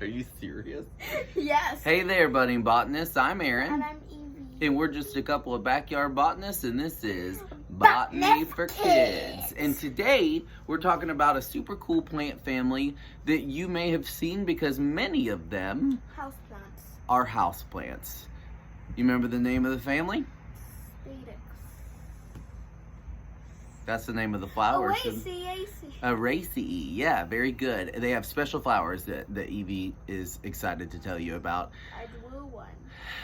Are you serious? Yes. Hey there, budding botanists. I'm Aaron. And I'm Evie. And we're just a couple of backyard botanists, and this is Botany for Kids. And today, we're talking about a super cool plant family that you may have seen because many of them are houseplants. You remember the name of the family? Spadix. That's the name of the flowers. Araceae. Yeah, very good. They have special flowers that Evie is excited to tell you about. I drew one.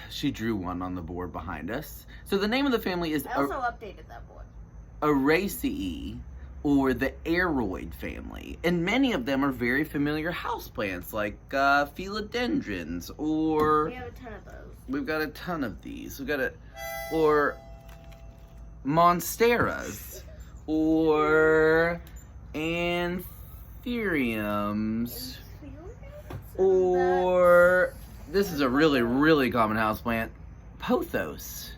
She drew one on the board behind us. So the name of the family is I also updated that board. Araceae, or the Aroid family. And many of them are very familiar houseplants, like Philodendrons, or... We have a ton of those. We've got a ton of these. Or Monsteras, or Anthuriums, or this is a really common houseplant, pothos,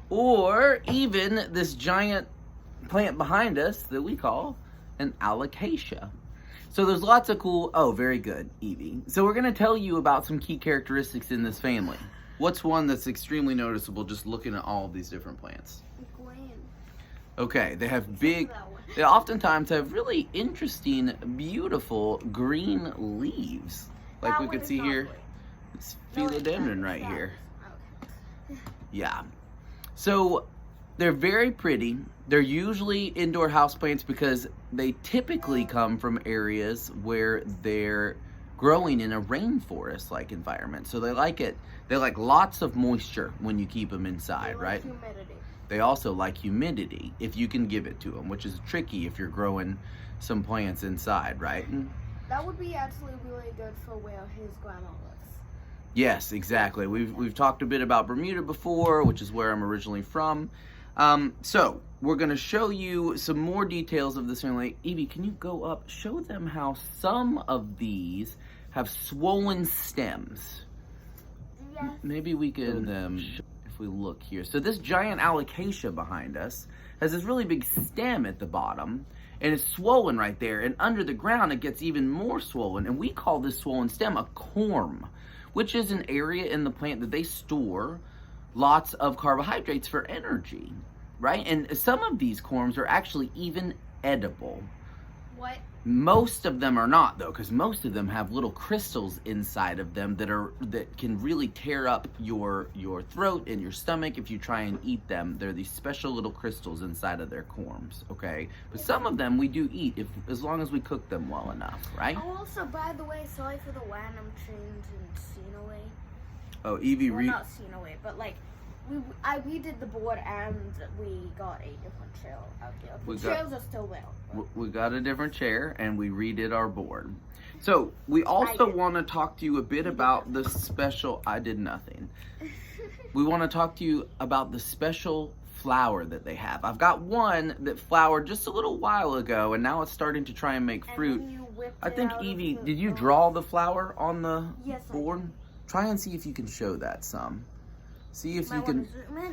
or even this giant plant behind us that we call an Araceae. So there's lots of cool, oh, very good, Evie. So we're gonna tell you about some key characteristics in this family. What's one that's extremely noticeable just looking at all of these different plants? Green. Okay, they oftentimes have really interesting, beautiful green leaves. Like we could see here, it's Philodendron right here. Okay. Yeah. So they're very pretty. They're usually indoor houseplants because they typically come from areas where they're growing in a rainforest-like environment. So they like it. They like lots of moisture when you keep them inside, right? Humidity. They also like humidity if you can give it to them, which is tricky if you're growing some plants inside, right? That would be actually really good for where his grandma lives. Yes, exactly. We've talked a bit about Bermuda before, which is where I'm originally from. So we're going to show you some more details of this family. Evie, can you go up? Show them how some of these have swollen stems. Yes. Maybe we can, if we look here. So this giant Araceae behind us has this really big stem at the bottom, and it's swollen right there. And under the ground, it gets even more swollen. And we call this swollen stem a corm, which is an area in the plant that they store lots of carbohydrates for energy, right? And some of these corms are actually even edible. What? Most of them are not, though, because most of them have little crystals inside of them that can really tear up your throat and your stomach if you try and eat them. They're these special little crystals inside of their corms, okay? But some of them we do eat as long as we cook them well enough, right? Oh, also, by the way, sorry for the random change in scenery. Oh, Evie, well, not scenery, but like I redid the board and we got a different trail out here. The trails are still there. We got a different chair and we redid our board. So we also want to talk to you a bit about the special. I did nothing. We want to talk to you about the special flower that they have. I've got one that flowered just a little while ago, and now it's starting to try and make fruit. I think Evie, did you draw the flower on the board? Try and see if you can show that some. See if you can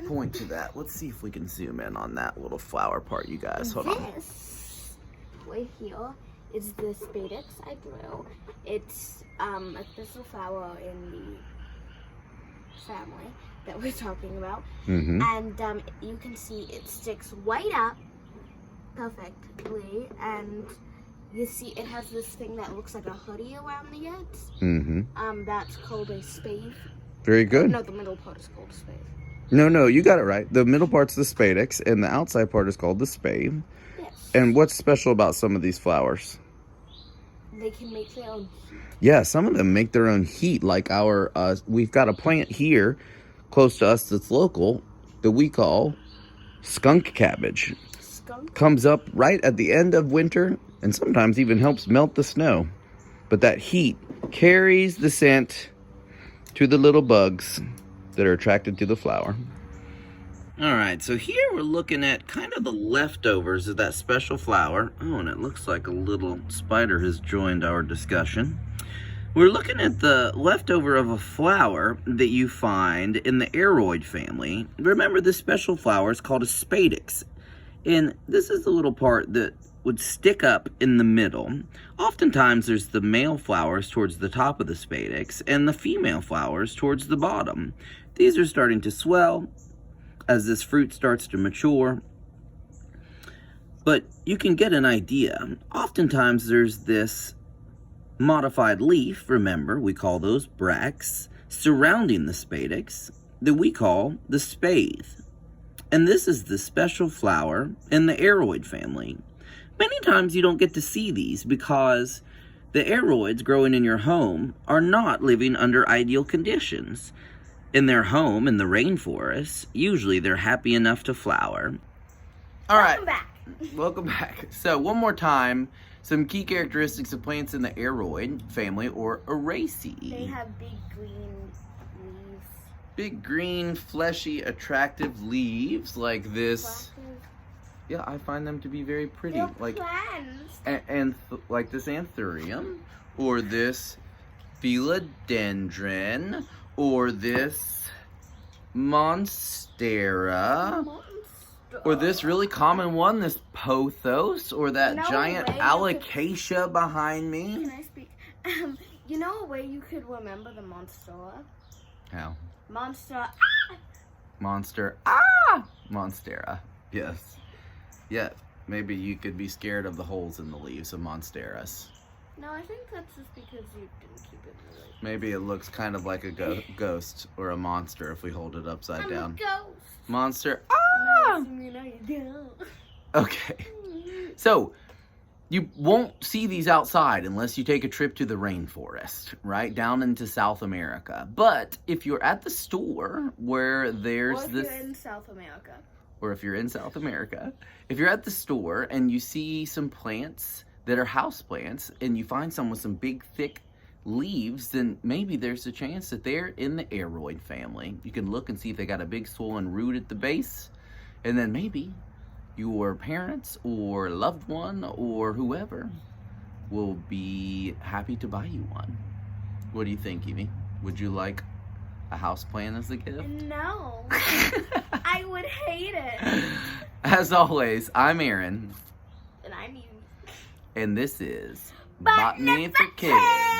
point to that. Let's see if we can zoom in on that little flower part, you guys. Hold on. This right here is the Spadix I drew. It's a special flower in the family that we're talking about. Mm-hmm. And you can see it sticks right up perfectly, and you see it has this thing that looks like a hoodie around the edge. Mm-hmm. That's called a spade. Very good. No, the middle part is called a spade. No, you got it right. The middle part's the Spadix, and the outside part is called the spade. Yes. And what's special about some of these flowers? They can make their own heat. Yeah, some of them make their own heat. Like we've got a plant here close to us that's local that we call Skunk Cabbage. Comes up right at the end of winter and sometimes even helps melt the snow. But that heat carries the scent to the little bugs that are attracted to the flower. All right, so here we're looking at kind of the leftovers of that special flower. Oh, and it looks like a little spider has joined our discussion. We're looking at the leftover of a flower that you find in the Aroid family. Remember, this special flower is called a Spadix. And this is the little part that would stick up in the middle. Oftentimes there's the male flowers towards the top of the spadix and the female flowers towards the bottom. These are starting to swell as this fruit starts to mature. But you can get an idea. Oftentimes there's this modified leaf, remember, we call those bracts, surrounding the spadix that we call the spathe. And this is the special flower in the aroid family. Many times you don't get to see these because the aroids growing in your home are not living under ideal conditions. In their home, in the rainforest, usually they're happy enough to flower. All right. Welcome back. Welcome back. So one more time, some key characteristics of plants in the aroid family or Araceae. They have big green leaves. Big green, fleshy, attractive leaves like this. Yeah, I find them to be very pretty. They're like plants. and like this Anthurium, or this Philodendron, or this Monstera, or this really common one, this Pothos, or that giant Alocasia behind me. Can I speak? You know a way you could remember the Monstera? How? Monster. Monstera. Yes. Yeah, maybe you could be scared of the holes in the leaves of Monsteras. No, I think that's just because you didn't keep it really. Maybe it looks kind of like a ghost or a monster if we hold it upside down. I'm a ghost. Monster. No, you don't. Okay. So, you won't see these outside unless you take a trip to the rainforest, right? Down into South America. But if you're at the store where there's or if you're in South America. Or if you're in South America, if you're at the store and you see some plants that are house plants and you find some with some big thick leaves, then maybe there's a chance that they're in the aroid family. You can look and see if they got a big swollen root at the base, and then maybe your parents or loved one or whoever will be happy to buy you one. What do you think, Evie? Would you like a house plant as a gift? No. I would hate it. As always, I'm Aaron. And I'm you. And this is Botany Botany for Kids.